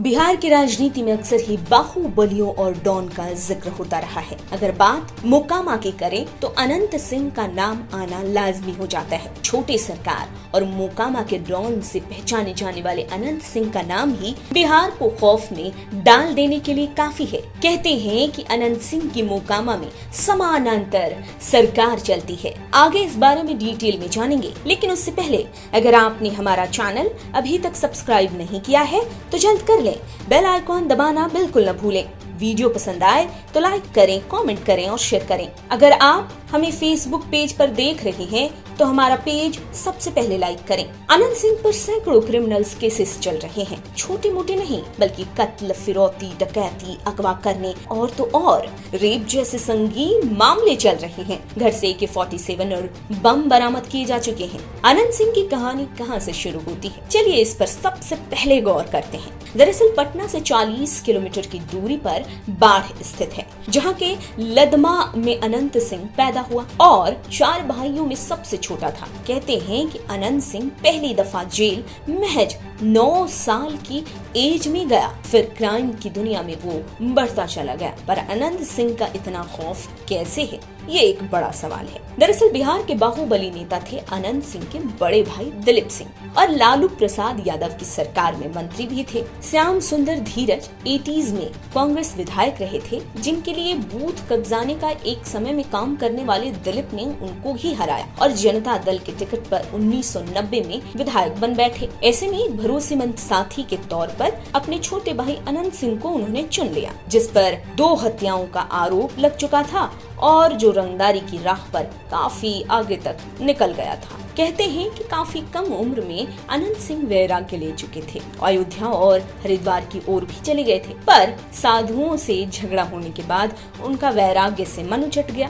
बिहार की राजनीति में अक्सर ही बाहुबलियों और डॉन का जिक्र होता रहा है। अगर बात मोकामा की करें तो अनंत सिंह का नाम आना लाजमी हो जाता है। छोटे सरकार और मोकामा के डॉन से पहचाने जाने वाले अनंत सिंह का नाम ही बिहार को खौफ में डाल देने के लिए काफी है। कहते हैं कि अनंत सिंह की मोकामा में समानांतर सरकार चलती है। आगे इस बारे में डिटेल में जानेंगे, लेकिन उससे पहले अगर आपने हमारा चैनल अभी तक सब्सक्राइब नहीं किया है तो जल्द कर लें। बेल आइकॉन दबाना बिल्कुल न भूलें। वीडियो पसंद आए तो लाइक करें, कमेंट करें और शेयर करें। अगर आप हमें फेसबुक पेज पर देख रहे हैं तो हमारा पेज सबसे पहले लाइक करें। अनंत सिंह पर सैकड़ों क्रिमिनल्स केसेस चल रहे हैं। छोटे मोटे नहीं बल्कि कत्ल, फिरौती, डकैती, अगवा करने और तो और रेप जैसे संगीन मामले चल रहे हैं। घर से AK-47 और बम बरामद किए जा चुके हैं। अनंत सिंह की कहानी कहां से शुरू होती है, चलिए इस पर सबसे पहले गौर करते हैं। दरअसल पटना से 40 किलोमीटर की दूरी पर बाढ़ स्थित है, जहां के लदमा में अनंत सिंह पैदा हुआ और 4 भाइयों में सबसे छोटा था। कहते हैं कि अनंत सिंह पहली दफा जेल महज 9 साल की एज में गया, फिर क्राइम की दुनिया में वो बढ़ता चला गया। पर अनंत सिंह का इतना खौफ कैसे है, ये एक बड़ा सवाल है। दरअसल बिहार के बाहुबली नेता थे अनंत सिंह के बड़े भाई दिलीप सिंह और लालू प्रसाद यादव की सरकार में मंत्री भी थे। श्याम सुंदर धीरज 80s में कांग्रेस विधायक रहे थे, जिनके लिए बूथ कब्जाने का एक समय में काम करने वाले दिलीप ने उनको ही हराया और जनता दल के टिकट पर 1990 में विधायक बन बैठे। ऐसे में एक भरोसेमंद साथी के तौर पर अपने छोटे भाई अनंत सिंह को उन्होंने चुन लिया, जिस पर 2 हत्याओं का आरोप लग चुका था और जो रंगदारी की राह पर काफी आगे तक निकल गया था। कहते हैं कि काफी कम उम्र में अनंत सिंह वैराग्य ले चुके थे, अयोध्या और हरिद्वार की ओर भी चले गए थे। पर साधुओं से झगड़ा होने के बाद उनका वैराग्य से मन उचट गया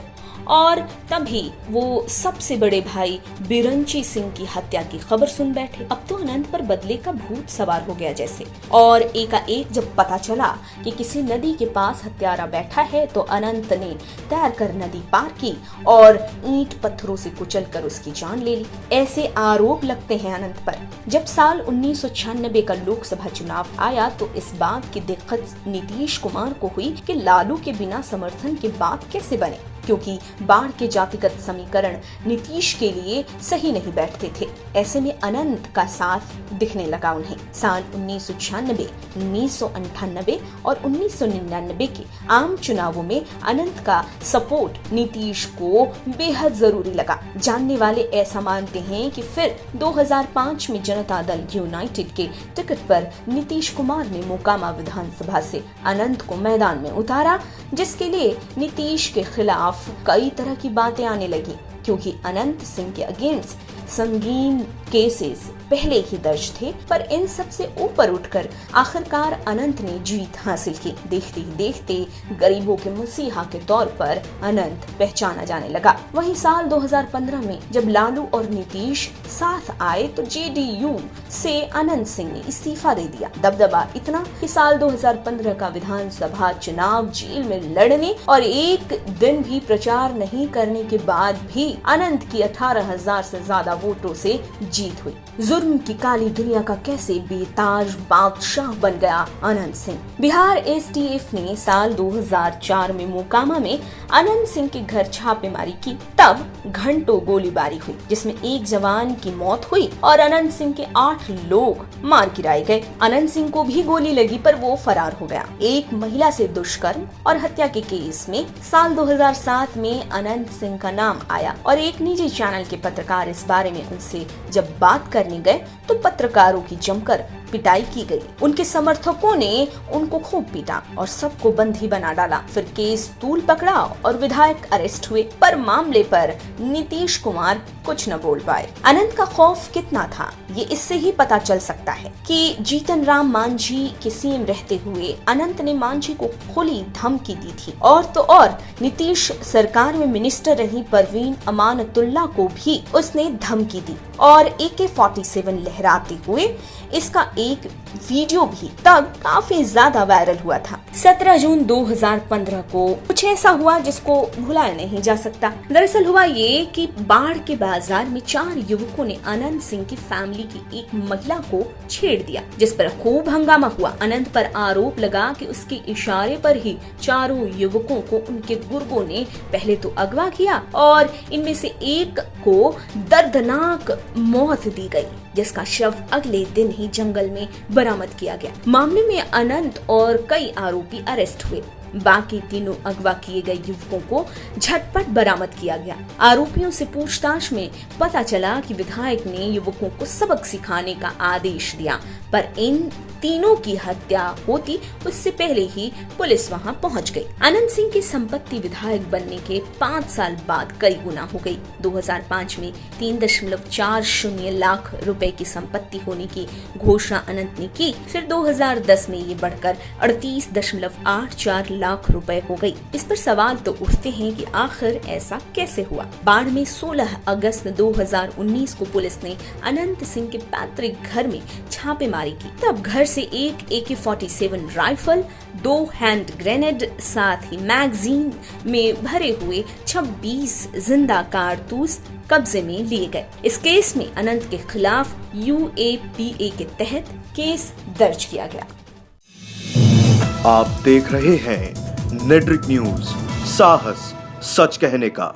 और तभी वो सबसे बड़े भाई बिरंची सिंह की हत्या की खबर सुन बैठे। अब तो अनंत पर बदले का भूत सवार हो गया जैसे। और एकाएक जब पता चला कि किसी नदी के पास हत्यारा बैठा है तो अनंत ने तैरकर नदी पार की और ईंट पत्थरों से कुचलकर उसकी जान ले ली। ऐसे आरोप लगते हैं अनंत पर। जब साल 1996 का लोकसभा चुनाव आया तो इस बात की दिक्कत नीतीश कुमार को हुई कि लालू के बिना समर्थन के बात कैसे बने, क्योंकि बाढ़ के जातिगत समीकरण नीतीश के लिए सही नहीं बैठते थे। ऐसे में अनंत का साथ दिखने लगा उन्हें। साल 1996, 1998 और 1999 के आम चुनावों में अनंत का सपोर्ट नीतीश को बेहद जरूरी लगा। जानने वाले ऐसा मानते हैं कि फिर 2005 में जनता दल यूनाइटेड के टिकट पर नीतीश कुमार ने मोकामा विधानसभा से अनंत को मैदान में उतारा, जिसके लिए नीतीश के खिलाफ कई तरह की बातें आने लगी, क्योंकि अनंत सिंह के अगेंस्ट संगीन केसेस पहले ही दर्ज थे। पर इन सब से ऊपर उठकर आखिरकार अनंत ने जीत हासिल की। देखते ही देखते गरीबों के मसीहा के तौर पर अनंत पहचाना जाने लगा। वहीं साल 2015 में जब लालू और नीतीश साथ आए तो JDU से अनंत सिंह ने इस्तीफा दे दिया। दबदबा इतना कि साल 2015 का विधानसभा चुनाव जेल में लड़ने और एक दिन भी प्रचार नहीं करने के बाद भी अनंत की 18,000 से ज्यादा वोटों से जीत हुई। जुर्म की काली दुनिया का कैसे बेताज बादशाह बन गया अनंत सिंह। बिहार STF ने साल 2004 में मोकामा में अनंत सिंह के घर छापेमारी की। तब घंटों गोलीबारी हुई, जिसमें एक जवान की मौत हुई और अनंत सिंह के 8 लोग मार गिराए गए। अनंत सिंह को भी गोली लगी पर वो फरार हो गया। एक महिला से दुष्कर्म और हत्या के केस में साल 2007 में अनंत सिंह का नाम आया और एक निजी चैनल के पत्रकार इस बारे में उनसे जब बात करने गए तो पत्रकारों की जमकर पिटाई की गई। उनके समर्थकों ने उनको खूब पीटा और सबको बंदी बना डाला। फिर केस तूल पकड़ा और विधायक अरेस्ट हुए, पर मामले पर नीतीश कुमार कुछ न बोल पाए। अनंत का खौफ कितना था ये इससे ही पता चल सकता है कि जीतन राम मांझी के CM रहते हुए अनंत ने मांझी को खुली धमकी दी थी और तो और नीतीश सरकार में मिनिस्टर रही परवीन अमानतुल्लाह को भी उसने धमकी दी और AK-47 लहराते हुए इसका एक वीडियो भी तब काफी ज्यादा वायरल हुआ था। 17 जून 2015 को कुछ ऐसा हुआ जिसको भुलाया नहीं जा सकता। दरअसल हुआ ये कि बाढ़ के बाजार में 4 युवकों ने अनंत सिंह की फैमिली की एक महिला को छेड़ दिया, जिस पर खूब हंगामा हुआ। अनंत पर आरोप लगा कि उसके इशारे पर ही चारों युवकों को उनके गुर्गों ने पहले तो अगवा किया और इनमें से एक को दर्दनाक मौत दी गई, जिसका शव अगले दिन ही जंगल में बरामद किया गया। मामले में अनंत और कई आरोपी अरेस्ट हुए। बाकी तीनों अगवा किए गए युवकों को झटपट बरामद किया गया। आरोपियों से पूछताछ में पता चला कि विधायक ने युवकों को सबक सिखाने का आदेश दिया, पर इन तीनों की हत्या होती उससे पहले ही पुलिस वहां पहुंच गई। अनंत सिंह की संपत्ति विधायक बनने के 5 साल बाद कई गुना हो गई। 2005 में 3.40 लाख रुपए की संपत्ति होने की घोषणा अनंत ने की। फिर 2010 में ये बढ़कर 38.84 लाख रुपए हो गई। इस पर सवाल तो उठते हैं कि आखिर ऐसा कैसे हुआ। बाढ़ में 16 अगस्त 2019 को पुलिस ने अनंत सिंह के पैतृक घर में छापेमारी की। तब घर से एक AK-47 राइफल, 2 हैंड ग्रेनेड, साथ ही मैगजीन में भरे हुए 26 जिंदा कारतूस कब्जे में लिए गए। इस केस में अनंत के खिलाफ UAPA के तहत केस दर्ज किया गया। आप देख रहे हैं नेट्रिक न्यूज, साहस सच कहने का।